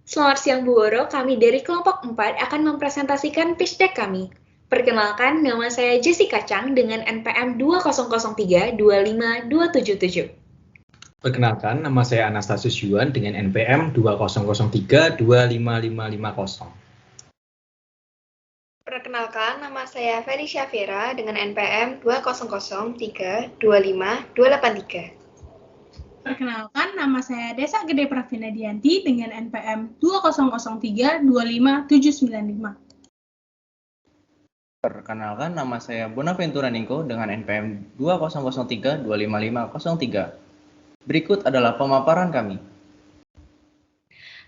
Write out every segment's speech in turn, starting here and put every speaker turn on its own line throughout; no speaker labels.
Selamat siang Bu Woro, kami dari kelompok 4 akan mempresentasikan pitch deck kami. Perkenalkan, nama saya Jessica Chang dengan NPM 2003-25277.
Perkenalkan, nama saya Anastasius Yuan dengan NPM 2003-25550.
Perkenalkan, nama saya Felicia Vera dengan NPM 2003-25283.
Perkenalkan, nama saya Desa Gede Pravina Dianti dengan NPM 2003-25795.
Perkenalkan, nama saya Bonaventura Ningko dengan NPM 2003-25503. Berikut adalah pemaparan kami.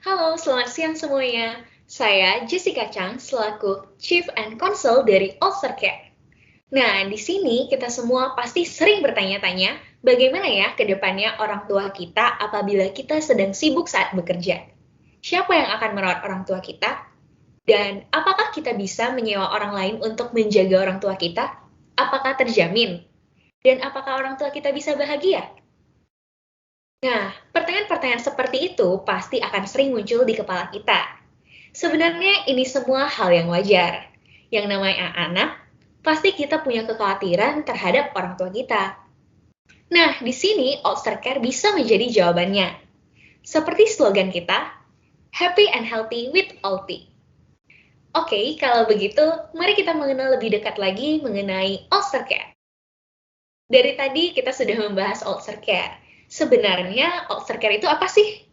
Halo, selamat siang semuanya. Saya Jessica Chang selaku Chief and Counsel dari Ulster Care. Nah, di sini kita semua pasti sering bertanya-tanya, bagaimana ya ke depannya orang tua kita apabila kita sedang sibuk saat bekerja? Siapa yang akan merawat orang tua kita? Dan apakah kita bisa menyewa orang lain untuk menjaga orang tua kita? Apakah terjamin? Dan apakah orang tua kita bisa bahagia? Nah, pertanyaan-pertanyaan seperti itu pasti akan sering muncul di kepala kita. Sebenarnya ini semua hal yang wajar. Yang namanya anak, pasti kita punya kekhawatiran terhadap orang tua kita. Nah, di sini Ulster Care bisa menjadi jawabannya. Seperti slogan kita, Happy and Healthy with Ulti. Oke, kalau begitu, mari kita mengenal lebih dekat lagi mengenai Ulster Care. Dari tadi kita sudah membahas Ulster Care. Sebenarnya Ulster Care itu apa sih?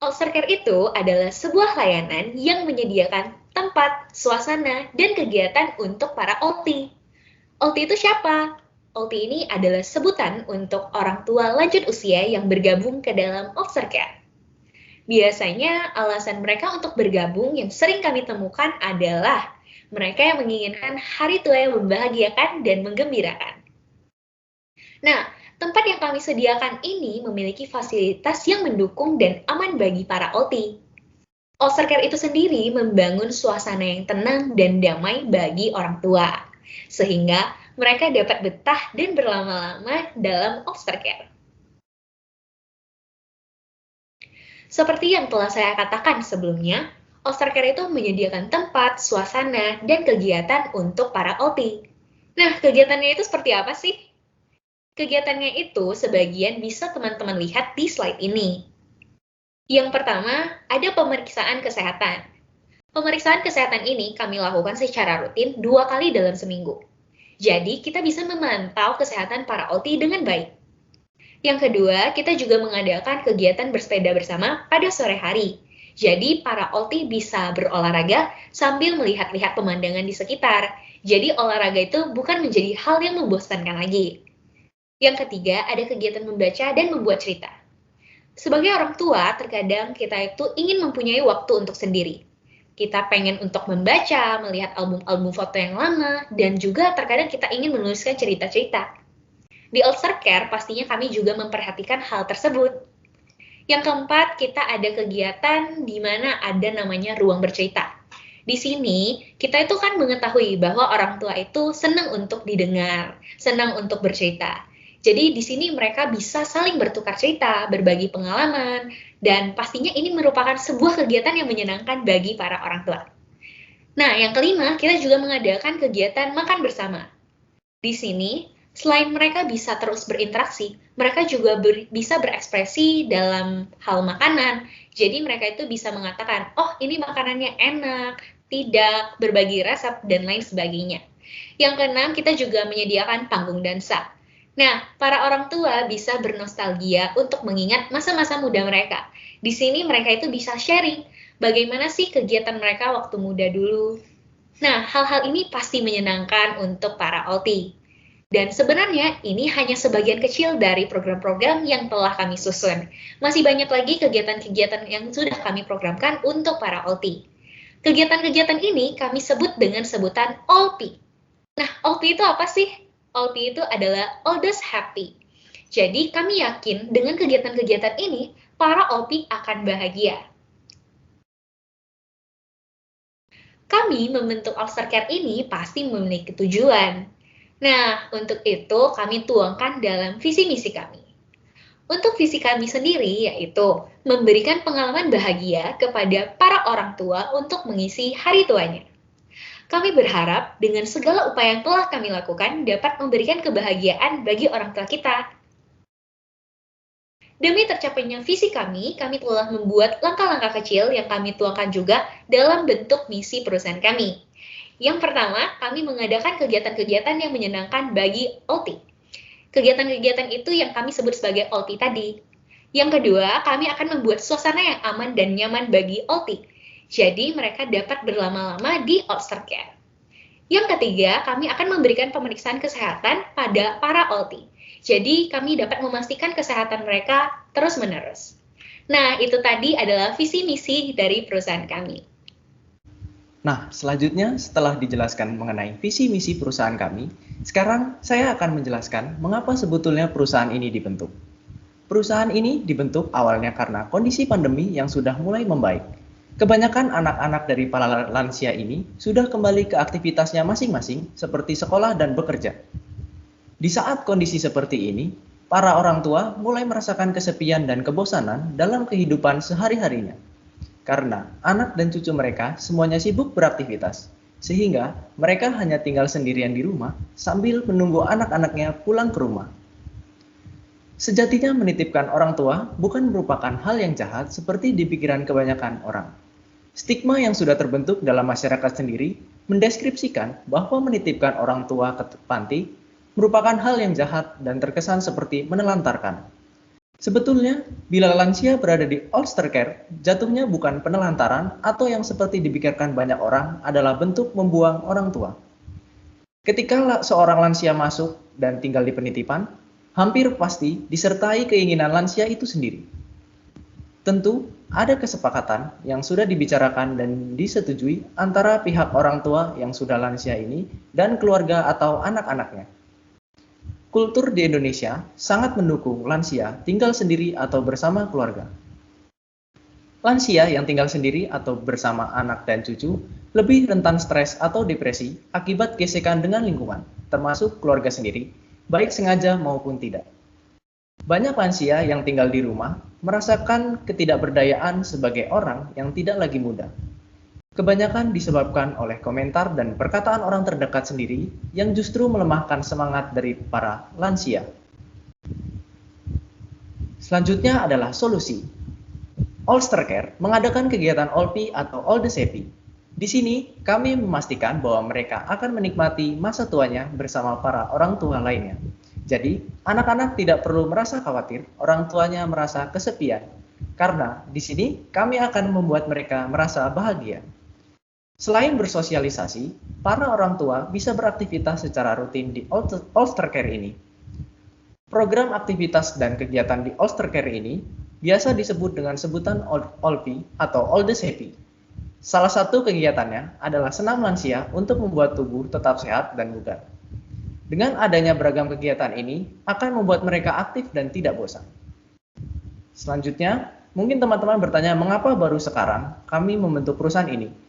Ulster Care itu adalah sebuah layanan yang menyediakan tempat, suasana, dan kegiatan untuk para OLTI. OLTI itu siapa? OLTI ini adalah sebutan untuk orang tua lanjut usia yang bergabung ke dalam Ulster Care. Biasanya alasan mereka untuk bergabung yang sering kami temukan adalah mereka yang menginginkan hari tua yang membahagiakan dan menggembirakan. Nah, tempat yang kami sediakan ini memiliki fasilitas yang mendukung dan aman bagi para OLTI. Ulster Care itu sendiri membangun suasana yang tenang dan damai bagi orang tua, sehingga mereka dapat betah dan berlama-lama dalam Ulster Care. Seperti yang telah saya katakan sebelumnya, Ulster Care itu menyediakan tempat, suasana, dan kegiatan untuk para OLTI. Nah, kegiatannya itu seperti apa sih? Kegiatannya itu sebagian bisa teman-teman lihat di slide ini. Yang pertama, ada pemeriksaan kesehatan. Pemeriksaan kesehatan ini kami lakukan secara rutin 2 kali dalam seminggu. Jadi, kita bisa memantau kesehatan para OLTI dengan baik. Yang kedua, kita juga mengadakan kegiatan bersepeda bersama pada sore hari. Jadi, para OLTI bisa berolahraga sambil melihat-lihat pemandangan di sekitar. Jadi, olahraga itu bukan menjadi hal yang membosankan lagi. Yang ketiga, ada kegiatan membaca dan membuat cerita. Sebagai orang tua, terkadang kita itu ingin mempunyai waktu untuk sendiri. Kita pengen untuk membaca, melihat album-album foto yang lama, dan juga terkadang kita ingin menuliskan cerita-cerita. Di Ulster Care, pastinya kami juga memperhatikan hal tersebut. Yang keempat, kita ada kegiatan di mana ada namanya ruang bercerita. Di sini, kita itu kan mengetahui bahwa orang tua itu senang untuk didengar, senang untuk bercerita. Jadi di sini mereka bisa saling bertukar cerita, berbagi pengalaman, dan pastinya ini merupakan sebuah kegiatan yang menyenangkan bagi para orang tua. Nah, yang kelima, kita juga mengadakan kegiatan makan bersama. Di sini, selain mereka bisa terus berinteraksi, mereka juga bisa berekspresi dalam hal makanan. Jadi mereka itu bisa mengatakan, oh ini makanannya enak, tidak, berbagi resep, dan lain sebagainya. Yang keenam, kita juga menyediakan panggung dansa. Nah, para orang tua bisa bernostalgia untuk mengingat masa-masa muda mereka. Di sini mereka itu bisa sharing bagaimana sih kegiatan mereka waktu muda dulu. Nah, hal-hal ini pasti menyenangkan untuk para OLTI. Dan sebenarnya ini hanya sebagian kecil dari program-program yang telah kami susun. Masih banyak lagi kegiatan-kegiatan yang sudah kami programkan untuk para OLTI. Kegiatan-kegiatan ini kami sebut dengan sebutan OLPI. Nah, OLPI itu apa sih? OLPI itu adalah Oldest Happy. Jadi, kami yakin dengan kegiatan-kegiatan ini, para OLPI akan bahagia. Kami membentuk Ulster Care ini pasti memiliki tujuan. Nah, untuk itu kami tuangkan dalam visi misi kami. Untuk visi kami sendiri yaitu memberikan pengalaman bahagia kepada para orang tua untuk mengisi hari tuanya. Kami berharap dengan segala upaya yang telah kami lakukan dapat memberikan kebahagiaan bagi orang tua kita. Demi tercapainya visi kami telah membuat langkah-langkah kecil yang kami tuangkan juga dalam bentuk misi perusahaan kami. Yang pertama, kami mengadakan kegiatan-kegiatan yang menyenangkan bagi OLTI. Kegiatan-kegiatan itu yang kami sebut sebagai OLTI tadi. Yang kedua, kami akan membuat suasana yang aman dan nyaman bagi OLTI. Jadi, mereka dapat berlama-lama di All-Star Care. Yang ketiga, kami akan memberikan pemeriksaan kesehatan pada para OLTI. Jadi, kami dapat memastikan kesehatan mereka terus-menerus. Nah, itu tadi adalah visi-misi dari perusahaan kami.
Nah, selanjutnya setelah dijelaskan mengenai visi-misi perusahaan kami, sekarang saya akan menjelaskan mengapa sebetulnya perusahaan ini dibentuk. Perusahaan ini dibentuk awalnya karena kondisi pandemi yang sudah mulai membaik. Kebanyakan anak-anak dari para lansia ini sudah kembali ke aktivitasnya masing-masing seperti sekolah dan bekerja. Di saat kondisi seperti ini, para orang tua mulai merasakan kesepian dan kebosanan dalam kehidupan sehari-harinya. Karena anak dan cucu mereka semuanya sibuk beraktivitas, sehingga mereka hanya tinggal sendirian di rumah sambil menunggu anak-anaknya pulang ke rumah. Sejatinya menitipkan orang tua bukan merupakan hal yang jahat seperti di pikiran kebanyakan orang. Stigma yang sudah terbentuk dalam masyarakat sendiri mendeskripsikan bahwa menitipkan orang tua ke panti merupakan hal yang jahat dan terkesan seperti menelantarkan. Sebetulnya, bila lansia berada di All-Star Care, jatuhnya bukan penelantaran atau yang seperti dipikirkan banyak orang adalah bentuk membuang orang tua. Ketika seorang lansia masuk dan tinggal di penitipan, hampir pasti disertai keinginan lansia itu sendiri. Tentu, ada kesepakatan yang sudah dibicarakan dan disetujui antara pihak orang tua yang sudah lansia ini dan keluarga atau anak-anaknya. Kultur di Indonesia sangat mendukung lansia tinggal sendiri atau bersama keluarga. Lansia yang tinggal sendiri atau bersama anak dan cucu lebih rentan stres atau depresi akibat gesekan dengan lingkungan, termasuk keluarga sendiri, baik sengaja maupun tidak. Banyak lansia yang tinggal di rumah merasakan ketidakberdayaan sebagai orang yang tidak lagi muda. Kebanyakan disebabkan oleh komentar dan perkataan orang terdekat sendiri yang justru melemahkan semangat dari para lansia. Selanjutnya adalah solusi. All-Star Care mengadakan kegiatan OLPI atau All the Happy. Di sini, kami memastikan bahwa mereka akan menikmati masa tuanya bersama para orang tua lainnya. Jadi, anak-anak tidak perlu merasa khawatir orang tuanya merasa kesepian, karena di sini kami akan membuat mereka merasa bahagia. Selain bersosialisasi, para orang tua bisa beraktivitas secara rutin di All-Star Care ini. Program aktivitas dan kegiatan di All-Star Care ini biasa disebut dengan sebutan OLPI atau All the Happy. Salah satu kegiatannya adalah senam lansia untuk membuat tubuh tetap sehat dan bugar. Dengan adanya beragam kegiatan ini akan membuat mereka aktif dan tidak bosan. Selanjutnya, mungkin teman-teman bertanya mengapa baru sekarang kami membentuk perusahaan ini.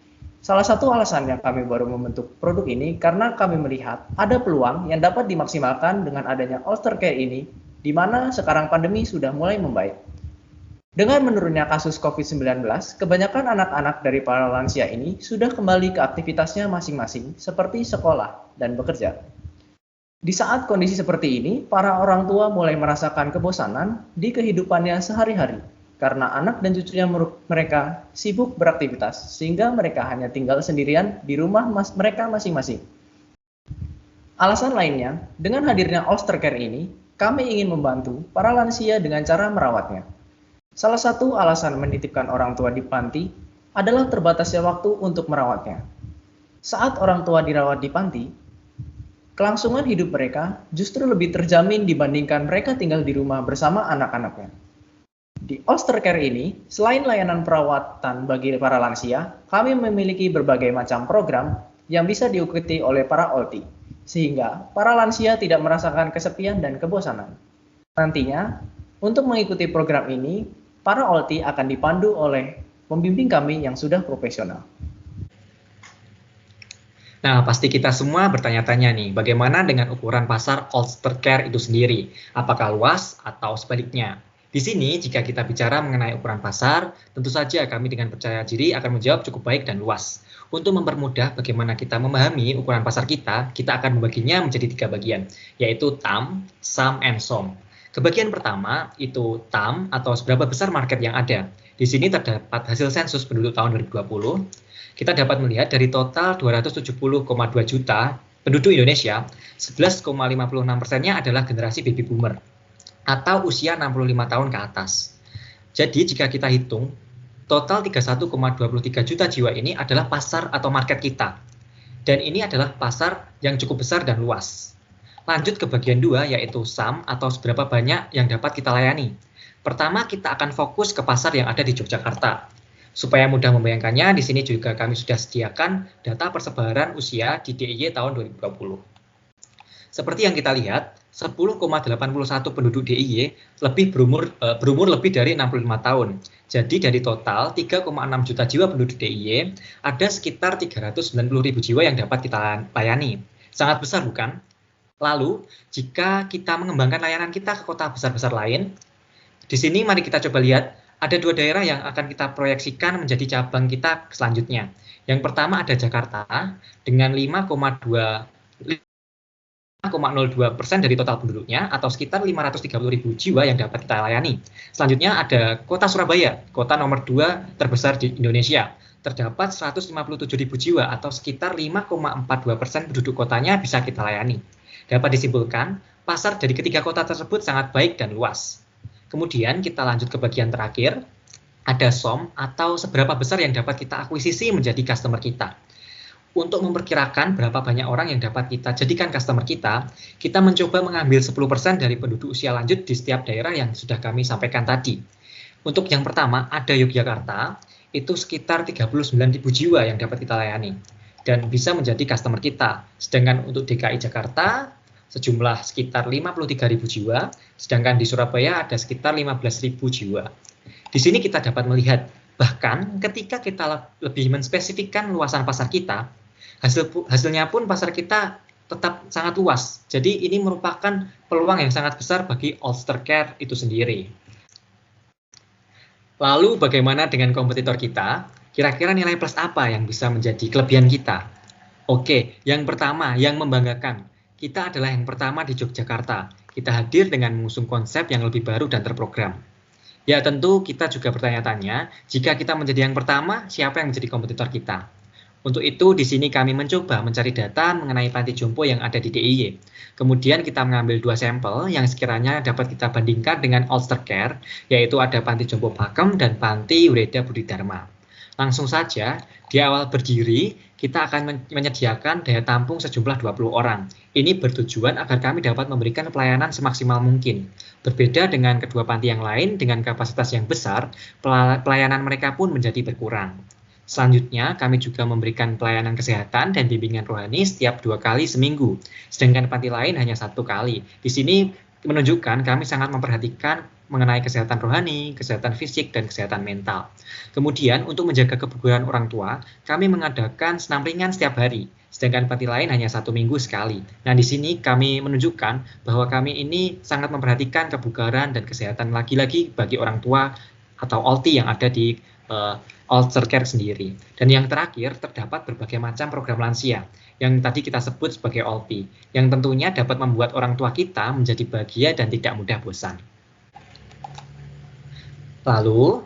Salah satu alasannya kami baru membentuk produk ini karena kami melihat ada peluang yang dapat dimaksimalkan dengan adanya All-Star Care ini, di mana sekarang pandemi sudah mulai membaik. Dengan menurunnya kasus COVID-19, kebanyakan anak-anak dari para lansia ini sudah kembali ke aktivitasnya masing-masing seperti sekolah dan bekerja. Di saat kondisi seperti ini, para orang tua mulai merasakan kebosanan di kehidupannya sehari-hari. Karena anak dan cucunya mereka sibuk beraktivitas, sehingga mereka hanya tinggal sendirian di rumah mereka masing-masing. Alasan lainnya, dengan hadirnya All-Star Care ini, kami ingin membantu para lansia dengan cara merawatnya. Salah satu alasan menitipkan orang tua di panti adalah terbatasnya waktu untuk merawatnya. Saat orang tua dirawat di panti, kelangsungan hidup mereka justru lebih terjamin dibandingkan mereka tinggal di rumah bersama anak-anaknya. Di All-Star Care ini, selain layanan perawatan bagi para lansia, kami memiliki berbagai macam program yang bisa diikuti oleh para OLTI, sehingga para lansia tidak merasakan kesepian dan kebosanan. Nantinya, untuk mengikuti program ini, para OLTI akan dipandu oleh pembimbing kami yang sudah profesional.
Nah, pasti kita semua bertanya-tanya nih, bagaimana dengan ukuran pasar Ulster Care itu sendiri? Apakah luas atau sebaliknya? Di sini, jika kita bicara mengenai ukuran pasar, tentu saja kami dengan percaya diri akan menjawab cukup baik dan luas. Untuk mempermudah bagaimana kita memahami ukuran pasar kita akan membaginya menjadi 3 bagian, yaitu TAM, SAM, and SOM. Kebagian pertama itu TAM atau seberapa besar market yang ada. Di sini terdapat hasil sensus penduduk tahun 2020. Kita dapat melihat dari total 270,2 juta penduduk Indonesia, 11,56%-nya adalah generasi baby boomer atau usia 65 tahun ke atas. Jadi jika kita hitung, total 31,23 juta jiwa ini adalah pasar atau market kita. Dan ini adalah pasar yang cukup besar dan luas. Lanjut ke bagian 2 yaitu SAM atau seberapa banyak yang dapat kita layani. Pertama kita akan fokus ke pasar yang ada di Yogyakarta. Supaya mudah membayangkannya, di sini juga kami sudah sediakan data persebaran usia di DIY tahun 2020. Seperti yang kita lihat, 10,81 penduduk DIY berumur lebih dari 65 tahun. Jadi dari total 3,6 juta jiwa penduduk DIY, ada sekitar 390.000 jiwa yang dapat kita layani. Sangat besar bukan? Lalu, jika kita mengembangkan layanan kita ke kota besar-besar lain, di sini mari kita coba lihat, ada 2 daerah yang akan kita proyeksikan menjadi cabang kita selanjutnya. Yang pertama ada Jakarta dengan 5,02% dari total penduduknya atau sekitar 530.000 jiwa yang dapat kita layani. Selanjutnya ada kota Surabaya, kota nomor 2 terbesar di Indonesia. Terdapat 157.000 jiwa atau sekitar 5,42% penduduk kotanya bisa kita layani. Dapat disimpulkan, pasar dari ketiga kota tersebut sangat baik dan luas. Kemudian kita lanjut ke bagian terakhir, ada SOM atau seberapa besar yang dapat kita akuisisi menjadi customer kita. Untuk memperkirakan berapa banyak orang yang dapat kita jadikan customer kita mencoba mengambil 10% dari penduduk usia lanjut di setiap daerah yang sudah kami sampaikan tadi. Untuk yang pertama, ada Yogyakarta, itu sekitar 39.000 jiwa yang dapat kita layani dan bisa menjadi customer kita. Sedangkan untuk DKI Jakarta, sejumlah sekitar 53.000 jiwa, sedangkan di Surabaya ada sekitar 15.000 jiwa. Di sini kita dapat melihat, bahkan ketika kita lebih menspesifikkan luasan pasar kita, hasilnya pun pasar kita tetap sangat luas. Jadi ini merupakan peluang yang sangat besar bagi Ulster Care itu sendiri. Lalu bagaimana dengan kompetitor kita? Kira-kira nilai plus apa yang bisa menjadi kelebihan kita? Oke, yang pertama, yang membanggakan. Kita adalah yang pertama di Yogyakarta. Kita hadir dengan mengusung konsep yang lebih baru dan terprogram. Ya tentu kita juga bertanya-tanya, jika kita menjadi yang pertama, siapa yang menjadi kompetitor kita? Untuk itu di sini kami mencoba mencari data mengenai panti jompo yang ada di DIY. Kemudian kita mengambil 2 sampel yang sekiranya dapat kita bandingkan dengan Ulster Care, yaitu ada panti jompo Pakem dan panti Ureda Budi Dharma. Langsung saja, di awal berdiri, kita akan menyediakan daya tampung sejumlah 20 orang. Ini bertujuan agar kami dapat memberikan pelayanan semaksimal mungkin. Berbeda dengan kedua panti yang lain, dengan kapasitas yang besar, pelayanan mereka pun menjadi berkurang. Selanjutnya, kami juga memberikan pelayanan kesehatan dan bimbingan rohani setiap 2 kali seminggu, sedangkan panti lain hanya 1 kali. Di sini menunjukkan kami sangat memperhatikan mengenai kesehatan rohani, kesehatan fisik, dan kesehatan mental. Kemudian, untuk menjaga kebugaran orang tua, kami mengadakan senam ringan setiap hari, sedangkan panti lain hanya 1 minggu sekali. Nah, di sini kami menunjukkan bahwa kami ini sangat memperhatikan kebugaran dan kesehatan lagi-lagi bagi orang tua atau OLTI yang ada di Ulster Care sendiri. Dan yang terakhir, terdapat berbagai macam program lansia yang tadi kita sebut sebagai OLPI, yang tentunya dapat membuat orang tua kita menjadi bahagia dan tidak mudah bosan. Lalu,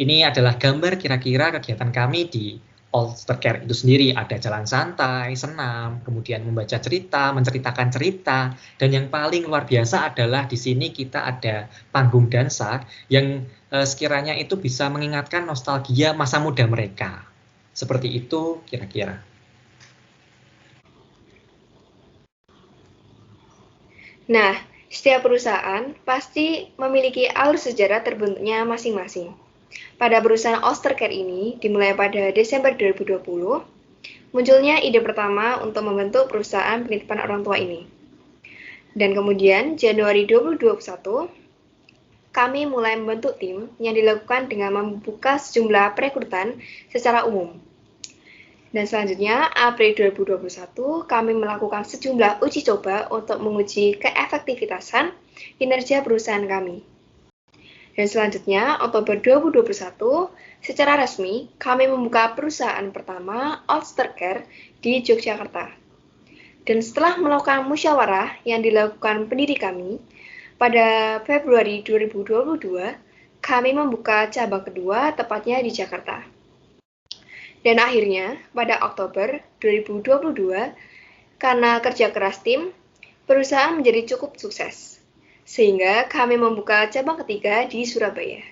ini adalah gambar kira-kira kegiatan kami di Ulster Care itu sendiri. Ada jalan santai, senam, kemudian membaca cerita, menceritakan cerita, dan yang paling luar biasa adalah di sini kita ada panggung dansa yang sekiranya itu bisa mengingatkan nostalgia masa muda mereka. Seperti itu kira-kira.
Nah, setiap perusahaan pasti memiliki alur sejarah terbentuknya masing-masing. Pada perusahaan Ulster Care ini dimulai pada Desember 2020, munculnya ide pertama untuk membentuk perusahaan penitipan orang tua ini. Dan kemudian Januari 2021, kami mulai membentuk tim yang dilakukan dengan membuka sejumlah perekrutan secara umum. Dan selanjutnya, April 2021, kami melakukan sejumlah uji coba untuk menguji keefektivitasan kinerja perusahaan kami. Dan selanjutnya, Oktober 2021, secara resmi, kami membuka perusahaan pertama, Ulstercare, di Yogyakarta. Dan setelah melakukan musyawarah yang dilakukan pendiri kami, pada Februari 2022, kami membuka cabang kedua, tepatnya di Jakarta. Dan akhirnya, pada Oktober 2022, karena kerja keras tim, perusahaan menjadi cukup sukses, sehingga kami membuka cabang ketiga di Surabaya.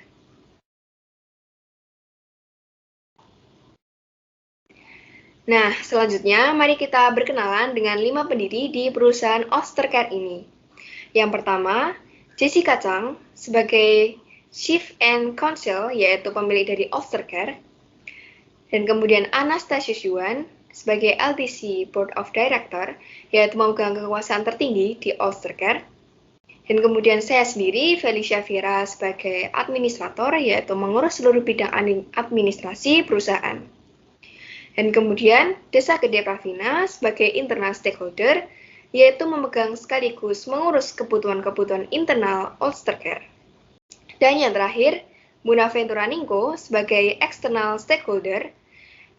Nah, selanjutnya mari kita berkenalan dengan 5 pendiri di perusahaan Ulstercare ini. Yang pertama, Jessica Chang sebagai Chief and Counsel, yaitu pemilik dari Ulstercare. Dan kemudian Anastasia Yuan sebagai LDC Board of Director, yaitu memegang kekuasaan tertinggi di Ulstercare. Dan kemudian saya sendiri, Felicia Vira, sebagai administrator, yaitu mengurus seluruh bidang administrasi perusahaan. Dan kemudian Desa Gede Pravina sebagai internal stakeholder, yaitu memegang sekaligus mengurus kebutuhan-kebutuhan internal Ulstercare. Dan yang terakhir, Muna Ventura Ningko sebagai external stakeholder,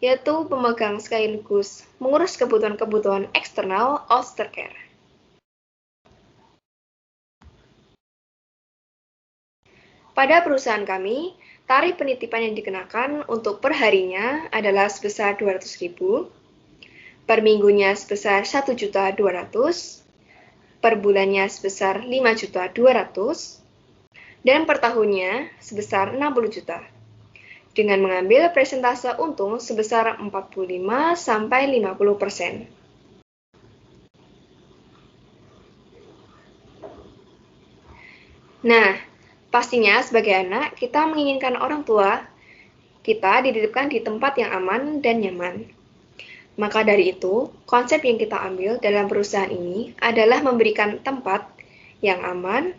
yaitu pemegang sekaligus mengurus kebutuhan-kebutuhan eksternal Ulstercare. Pada perusahaan kami, tarif penitipan yang dikenakan untuk perharinya adalah sebesar 200.000, per minggunya sebesar 1.200.000, per bulannya sebesar 5.200.000, dan per tahunnya sebesar 60 juta, dengan mengambil persentase untung sebesar 45-50%. Nah, pastinya sebagai anak, kita menginginkan orang tua kita dititipkan di tempat yang aman dan nyaman. Maka dari itu, konsep yang kita ambil dalam perusahaan ini adalah memberikan tempat yang aman,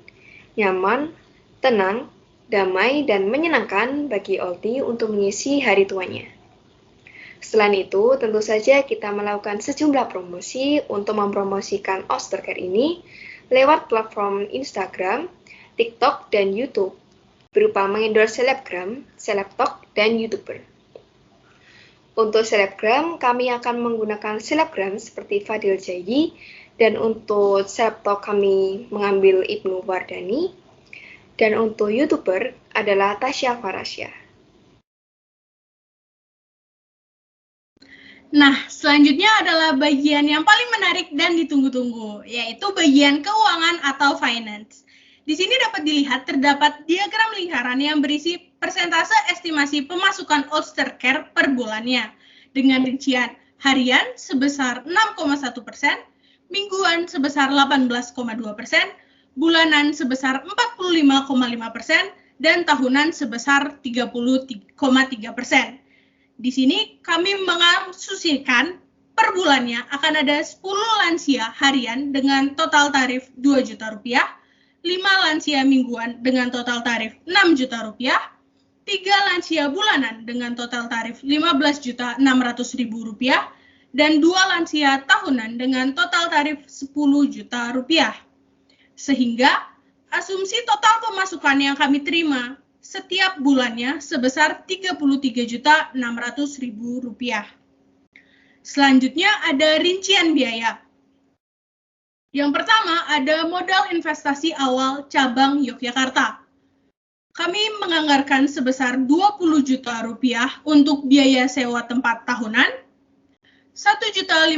nyaman, tenang, damai, dan menyenangkan bagi Olti untuk mengisi hari tuanya. Selain itu, tentu saja kita melakukan sejumlah promosi untuk mempromosikan Ulstercare ini lewat platform Instagram, TikTok, dan YouTube, berupa mengendorse selebgram, selebtalk, dan YouTuber. Untuk selebgram, kami akan menggunakan selebgram seperti Fadil Jaidi, dan untuk selebtalk kami mengambil Ibnu Wardani, dan untuk YouTuber adalah Tasya Farasya.
Nah, selanjutnya adalah bagian yang paling menarik dan ditunggu-tunggu, yaitu bagian keuangan atau finance. Di sini dapat dilihat terdapat diagram lingkaran yang berisi persentase estimasi pemasukan Ulstercare per bulannya, dengan rincian harian sebesar 6,1%, mingguan sebesar 18,2%, bulanan sebesar 45,5%, dan tahunan sebesar 30,3%. Di sini kami mengasumsikan per bulannya akan ada 10 lansia harian dengan total tarif 2 juta rupiah, 5 lansia mingguan dengan total tarif 6 juta rupiah, 3 lansia bulanan dengan total tarif 15.600.000 rupiah, dan 2 lansia tahunan dengan total tarif 10 juta rupiah. Sehingga asumsi total pemasukan yang kami terima setiap bulannya sebesar 33.600.000 rupiah. Selanjutnya ada rincian biaya. Yang pertama ada modal investasi awal cabang Yogyakarta. Kami menganggarkan sebesar 20 juta rupiah untuk biaya sewa tempat tahunan, 1.500.000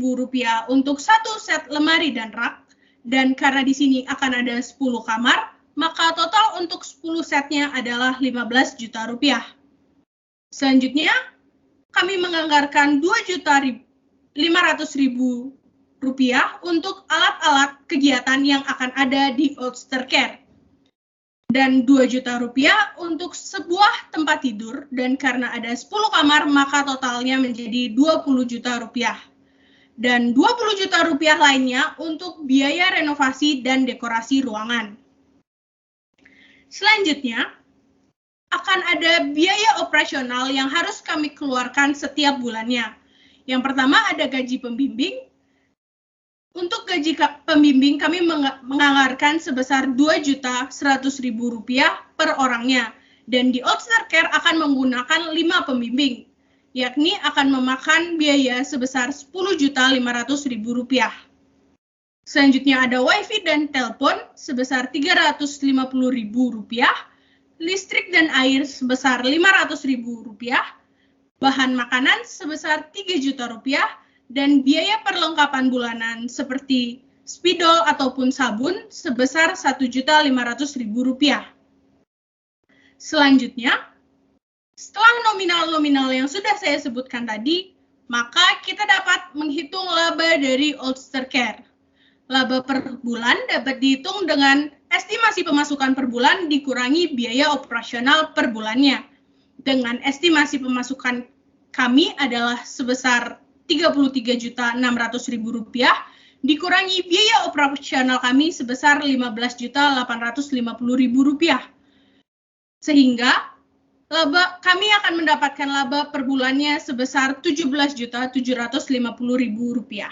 rupiah untuk satu set lemari dan rak, dan karena di sini akan ada 10 kamar, maka total untuk 10 setnya adalah 15 juta rupiah. Selanjutnya, kami menganggarkan 2.500.000 rupiah untuk alat-alat kegiatan yang akan ada di Ulstercare. Dan 2 juta rupiah untuk sebuah tempat tidur, dan karena ada 10 kamar, maka totalnya menjadi 20 juta rupiah. Dan 20 juta rupiah lainnya untuk biaya renovasi dan dekorasi ruangan. Selanjutnya, akan ada biaya operasional yang harus kami keluarkan setiap bulannya. Yang pertama ada gaji pembimbing. Untuk gaji pembimbing kami menganggarkan sebesar Rp2.100.000 per orangnya. Dan di All Star Care akan menggunakan 5 pembimbing, yakni akan memakan biaya sebesar Rp10.500.000. Selanjutnya ada wifi dan telepon sebesar Rp350.000, listrik dan air sebesar Rp500.000, bahan makanan sebesar Rp3 juta, dan biaya perlengkapan bulanan seperti spidol ataupun sabun sebesar Rp1.500.000. Selanjutnya, setelah nominal-nominal yang sudah saya sebutkan tadi, maka kita dapat menghitung laba dari All Star Care. Laba per bulan dapat dihitung dengan estimasi pemasukan per bulan dikurangi biaya operasional per bulannya. Dengan estimasi pemasukan kami adalah sebesar Rp33.600.000 dikurangi biaya operasional kami sebesar Rp15.850.000. Sehingga kami akan mendapatkan laba per bulannya sebesar Rp17.750.000.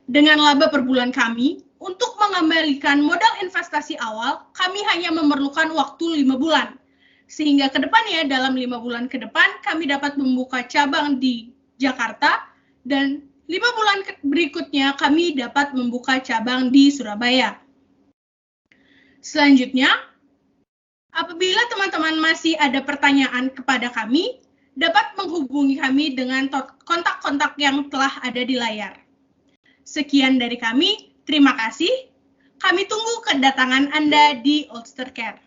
Dengan laba per bulan kami, untuk mengembalikan modal investasi awal, kami hanya memerlukan waktu 5 bulan. Sehingga ke depannya, dalam 5 bulan ke depan, kami dapat membuka cabang di Jakarta, dan 5 bulan berikutnya kami dapat membuka cabang di Surabaya. Selanjutnya, apabila teman-teman masih ada pertanyaan kepada kami, dapat menghubungi kami dengan kontak-kontak yang telah ada di layar. Sekian dari kami, terima kasih. Kami tunggu kedatangan Anda di All Star Care.